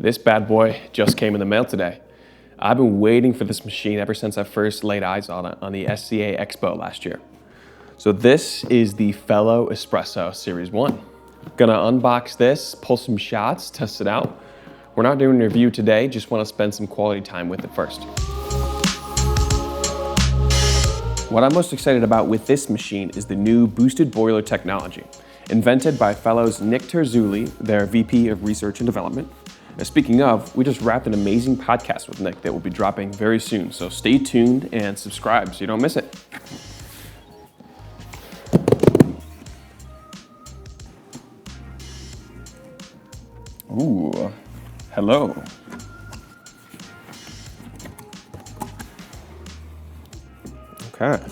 This bad boy just came in the mail today. I've been waiting for this machine ever since I first laid eyes on it on the SCA Expo last year. So this is the Fellow Espresso Series 1. Gonna unbox this, pull some shots, test it out. We're not doing a review today, just wanna spend some quality time with it first. What I'm most excited about with this machine is the new boosted boiler technology, invented by fellows Nick Terzulli, their VP of Research and Development. Now, speaking of, we just wrapped an amazing podcast with Nick that will be dropping very soon, so stay tuned and subscribe so you don't miss it. Ooh, hello. Okay.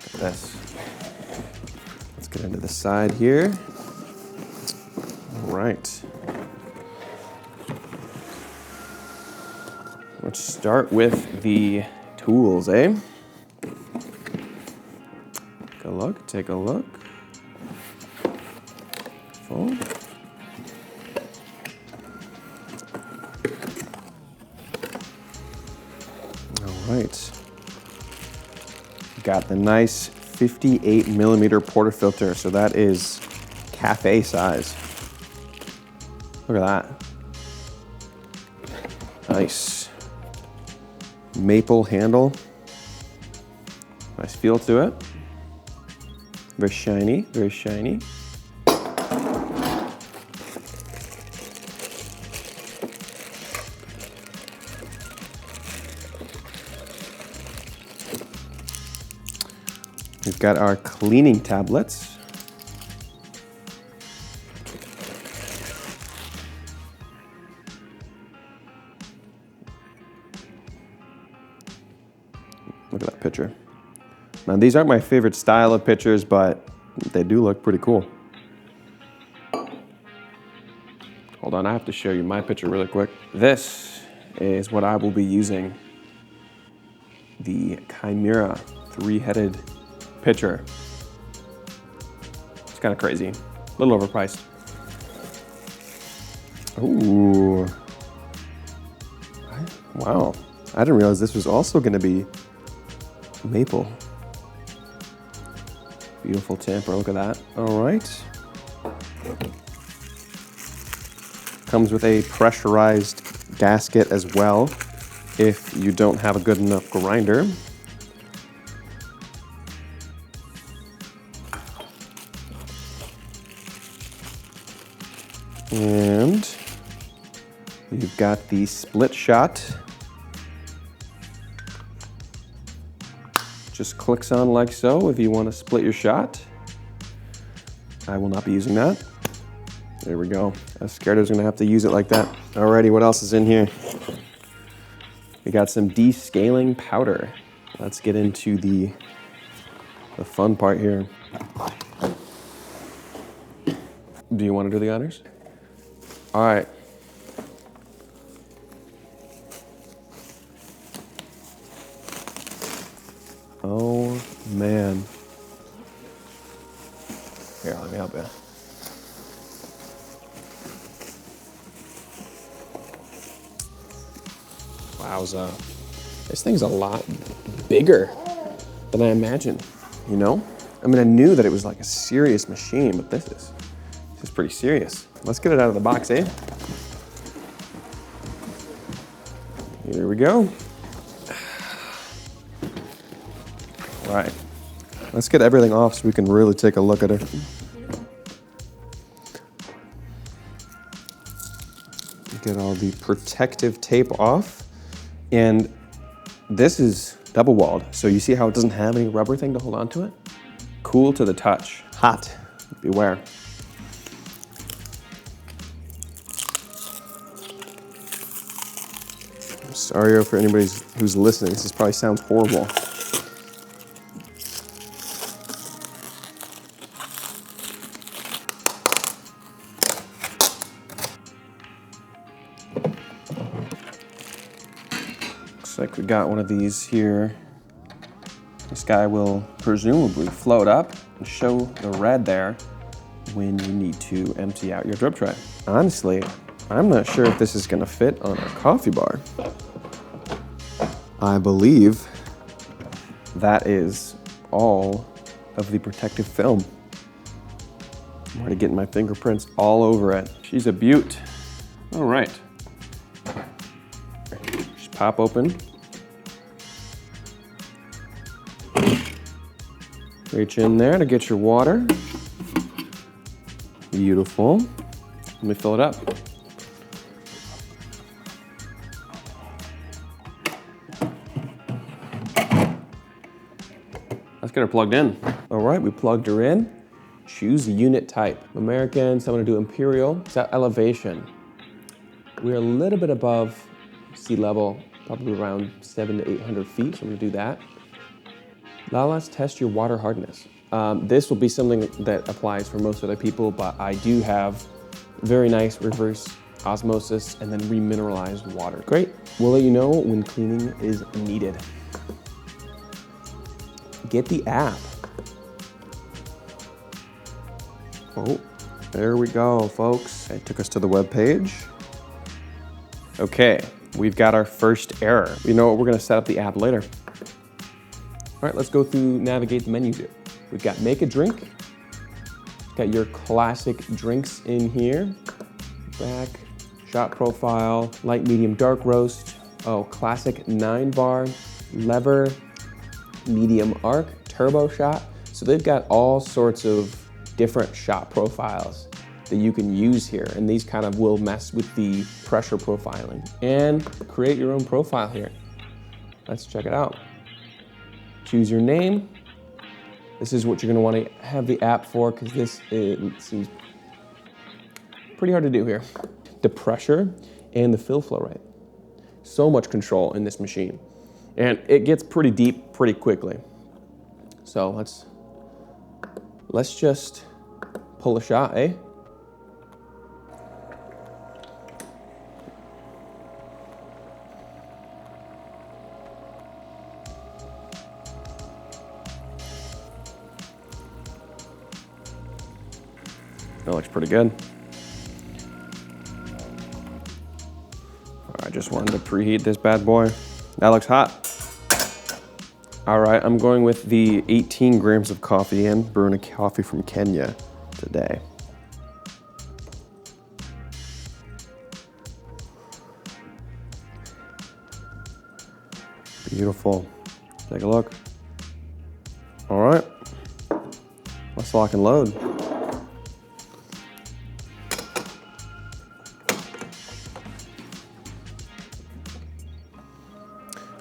Look at this. Let's get into the side here. All right. Let's start with the tools, eh? Take a look. Full. All right. Got the nice 58 millimeter portafilter, so that is cafe size. Look at that. Nice. Maple handle. Nice feel to it. Very shiny, very shiny. We've got our cleaning tablets. Look at that picture. Now, these aren't my favorite style of pictures, but they do look pretty cool. Hold on, I have to show you my picture really quick. This is what I will be using, the Chimera three-headed pitcher. It's kind of crazy, a little overpriced. Ooh. Wow, I didn't realize this was also gonna be maple. Beautiful tamper, look at that. All right. Comes with a pressurized gasket as well, if you don't have a good enough grinder. And you've got the split shot. Just clicks on like so if you want to split your shot. I will not be using that. There we go. I was scared I was going to have to use it like that. Alrighty, what else is in here? We got some descaling powder. Let's get into the fun part here. Do you want to do the honors? All right. Oh, man. Here, let me help you. Wowza. This thing's a lot bigger than I imagined, you know? I mean, I knew that it was like a serious machine, but this is pretty serious. Let's get it out of the box, eh? Here we go. All right, let's get everything off so we can really take a look at it. Get all the protective tape off. And this is double walled, so you see how it doesn't have any rubber thing to hold on to it? Cool to the touch, hot, beware. I'm sorry for anybody who's listening, this probably sounds horrible. Looks like we got one of these here. This guy will presumably float up and show the red there when you need to empty out your drip tray. Honestly, I'm not sure if this is gonna fit on a coffee bar. I believe that is all of the protective film. I'm already getting my fingerprints all over it. She's a beaut. All right. Just pop open. Reach in there to get your water. Beautiful. Let me fill it up. Let's get her plugged in. All right, we plugged her in. Choose the unit type. American, so I'm gonna do Imperial. Set elevation. We're a little bit above sea level, probably around 700 to 800 feet, so I'm gonna do that. Now let's test your water hardness. This will be something that applies for most other people, but I do have very nice reverse osmosis and then remineralized water. Great. We'll let you know when cleaning is needed. Get the app. Oh, there we go, folks. It took us to the web page. Okay, we've got our first error. You know what, we're gonna set up the app later. All right, let's go through, navigate the menus here. We've got make a drink. We've got your classic drinks in here. Back, shot profile, light, medium, dark roast. Oh, classic 9-bar, lever, medium arc, turbo shot. So they've got all sorts of different shot profiles that you can use here. And these kind of will mess with the pressure profiling and create your own profile here. Let's check it out. Choose your name. This is what you're gonna wanna have the app for because this seems pretty hard to do here. The pressure and the fill flow rate. So much control in this machine. And it gets pretty deep pretty quickly. So let's just pull a shot, eh? That looks pretty good. I just wanted to preheat this bad boy. That looks hot. All right, I'm going with the 18 grams of coffee in, brewing a coffee from Kenya today. Beautiful. Take a look. All right, let's lock and load.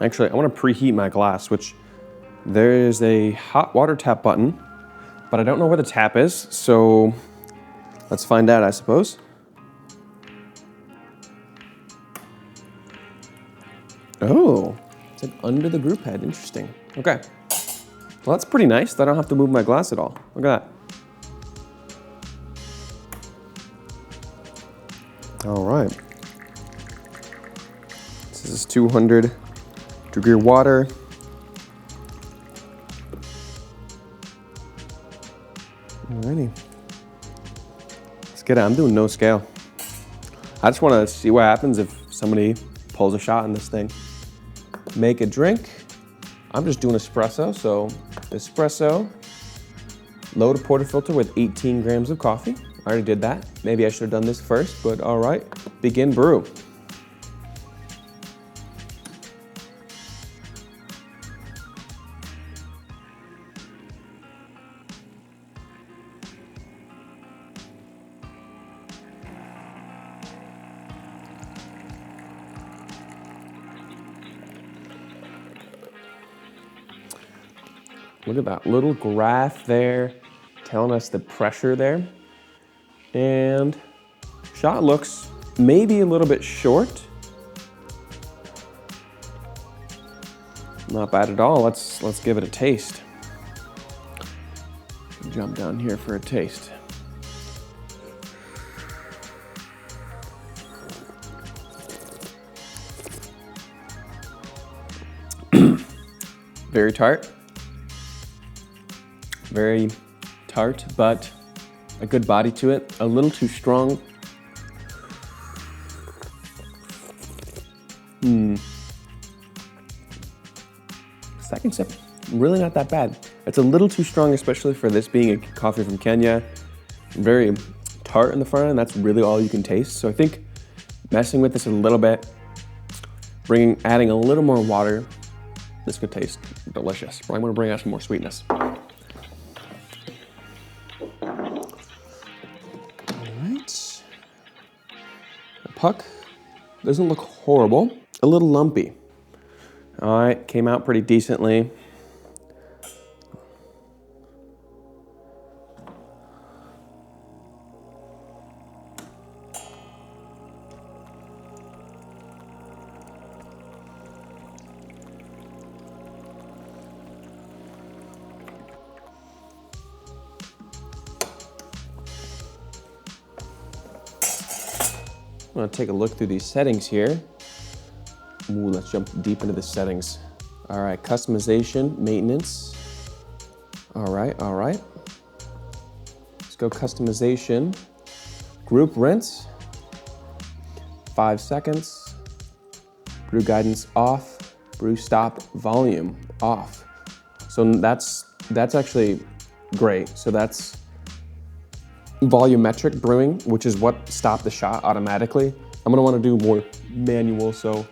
Actually, I want to preheat my glass, which there is a hot water tap button, but I don't know where the tap is, so let's find out, I suppose. Oh, it's like under the group head, interesting. Okay, well that's pretty nice. I don't have to move my glass at all. Look at that. All right. This is 200-degree water. Alrighty. Let's get it. I'm doing no scale. I just want to see what happens if somebody pulls a shot in this thing. Make a drink. I'm just doing espresso, so espresso. Load a portafilter with 18 grams of coffee. I already did that. Maybe I should have done this first, but all right. Begin brew. Look at that little graph there telling us the pressure there. And shot looks maybe a little bit short. Not bad at all. Let's give it a taste. Jump down here for a taste. Very tart. Very tart, but a good body to it. A little too strong. Second sip, really not that bad. It's a little too strong, especially for this being a coffee from Kenya. Very tart in the front end, that's really all you can taste. So I think messing with this a little bit, adding a little more water, this could taste delicious. But I'm gonna bring out some more sweetness. All right. The puck doesn't look horrible, a little lumpy. All right, came out pretty decently. I'm gonna take a look through these settings here. Ooh, let's jump deep into the settings. All right, customization, maintenance. All right. Let's go customization. Group rinse, 5 seconds. Brew guidance off, brew stop volume off. So that's actually great. So that's volumetric brewing, which is what stopped the shot automatically. I'm gonna wanna do more manual, so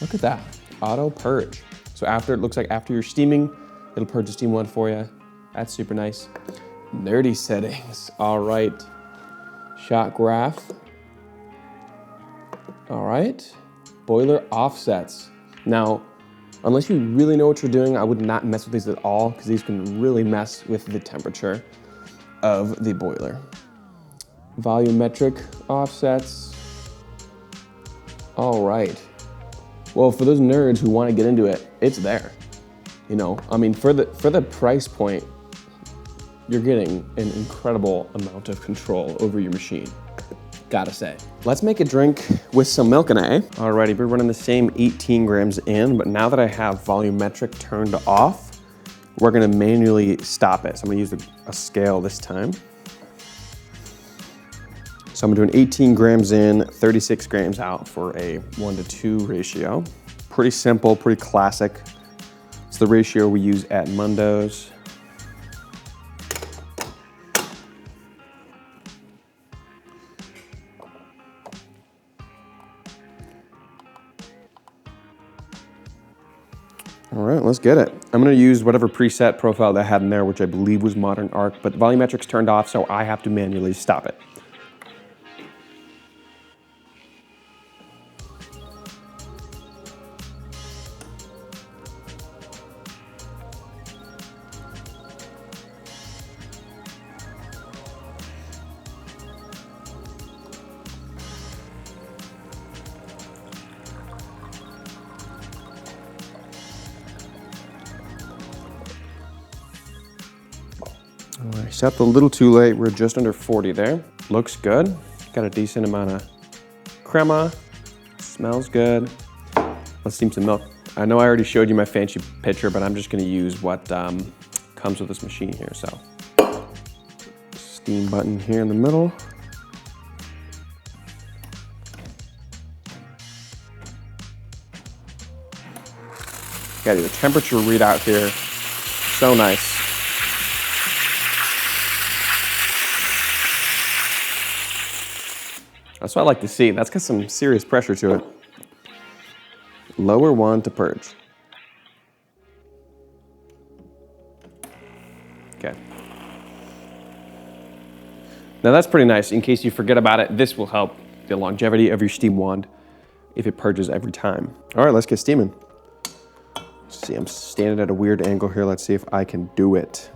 look at that, auto purge. So it looks like after you're steaming, it'll purge the steam one for you. That's super nice. Nerdy settings, all right. Shot graph. All right, boiler offsets. Now, unless you really know what you're doing, I would not mess with these at all because these can really mess with the temperature of the boiler. Volumetric offsets. All right. Well, for those nerds who want to get into it, it's there. You know, I mean, for the price point, you're getting an incredible amount of control over your machine, gotta say. Let's make a drink with some milk and A. Alrighty, we're running the same 18 grams in, but now that I have volumetric turned off, we're gonna manually stop it. So I'm gonna use a scale this time. So I'm doing 18 grams in, 36 grams out for a 1:2 ratio. Pretty simple, pretty classic. It's the ratio we use at Mundo's. All right, let's get it. I'm gonna use whatever preset profile that I had in there, which I believe was Modern Arc, but the volumetric's turned off, so I have to manually stop it. I set a little too late. We're just under 40 there. Looks good. Got a decent amount of crema. Smells good. Let's steam some milk. I know I already showed you my fancy pitcher, but I'm just gonna use what comes with this machine here. So, steam button here in the middle. Got your temperature readout here. So nice. That's what I like to see. That's got some serious pressure to it. Lower one to purge. Okay. Now that's pretty nice. In case you forget about it, this will help the longevity of your steam wand if it purges every time. All right, let's get steaming. Let's see, I'm standing at a weird angle here. Let's see if I can do it.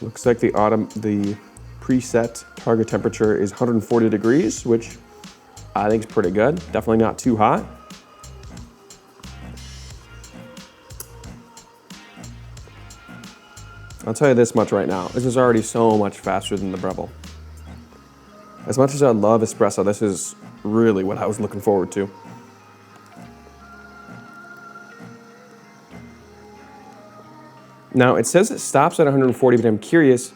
Looks like the preset target temperature is 140 degrees, which I think is pretty good. Definitely not too hot. I'll tell you this much right now. This is already so much faster than the Breville. As much as I love espresso, this is really what I was looking forward to. Now, it says it stops at 140, but I'm curious,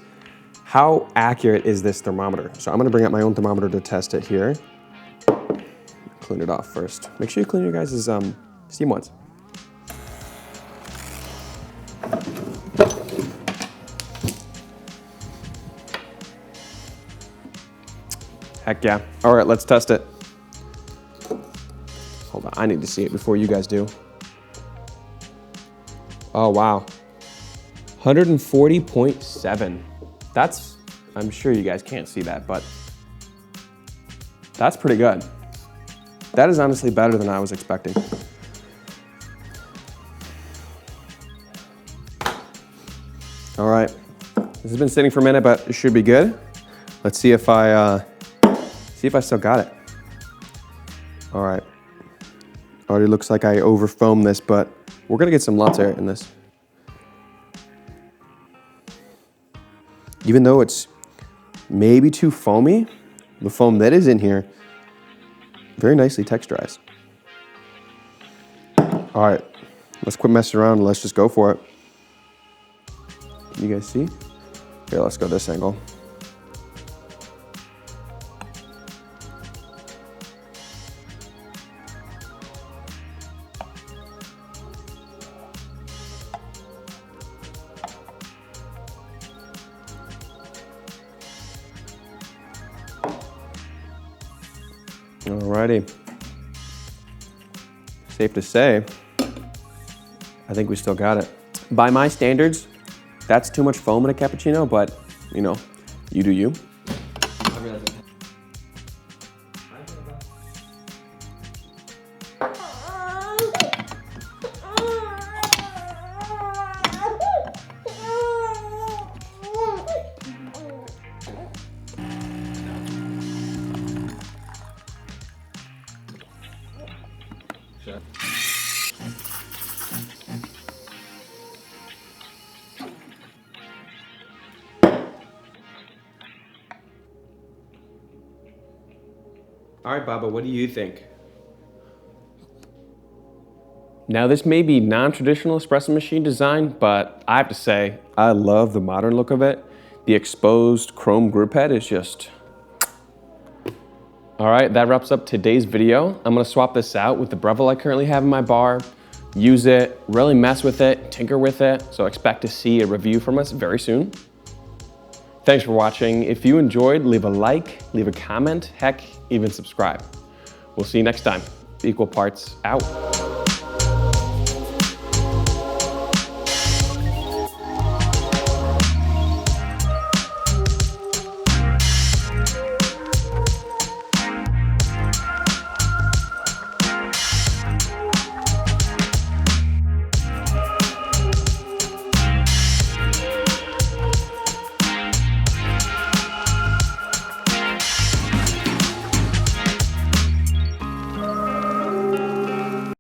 how accurate is this thermometer? So I'm gonna bring out my own thermometer to test it here. Clean it off first. Make sure you clean your guys' steam ones. Heck yeah. All right, let's test it. Hold on, I need to see it before you guys do. Oh, wow. 140.7. That's, I'm sure you guys can't see that, but that's pretty good. That is honestly better than I was expecting. All right, this has been sitting for a minute, but it should be good. Let's see if I still got it. All right, already looks like I over foamed this, but we're gonna get some latte art in this. Even though it's maybe too foamy, the foam that is in here very nicely texturized. All right, let's quit messing around and let's just go for it. Can you guys see? Here, let's go this angle. Alrighty. Safe to say, I think we still got it. By my standards, that's too much foam in a cappuccino, but you know, you do you. All right, Baba, what do you think? Now, this may be non-traditional espresso machine design, but I have to say, I love the modern look of it. The exposed chrome group head is just... All right, that wraps up today's video. I'm gonna swap this out with the Breville I currently have in my bar, use it, really mess with it, tinker with it, so expect to see a review from us very soon. Thanks for watching. If you enjoyed, leave a like, leave a comment, heck, even subscribe. We'll see you next time. Equal Parts out.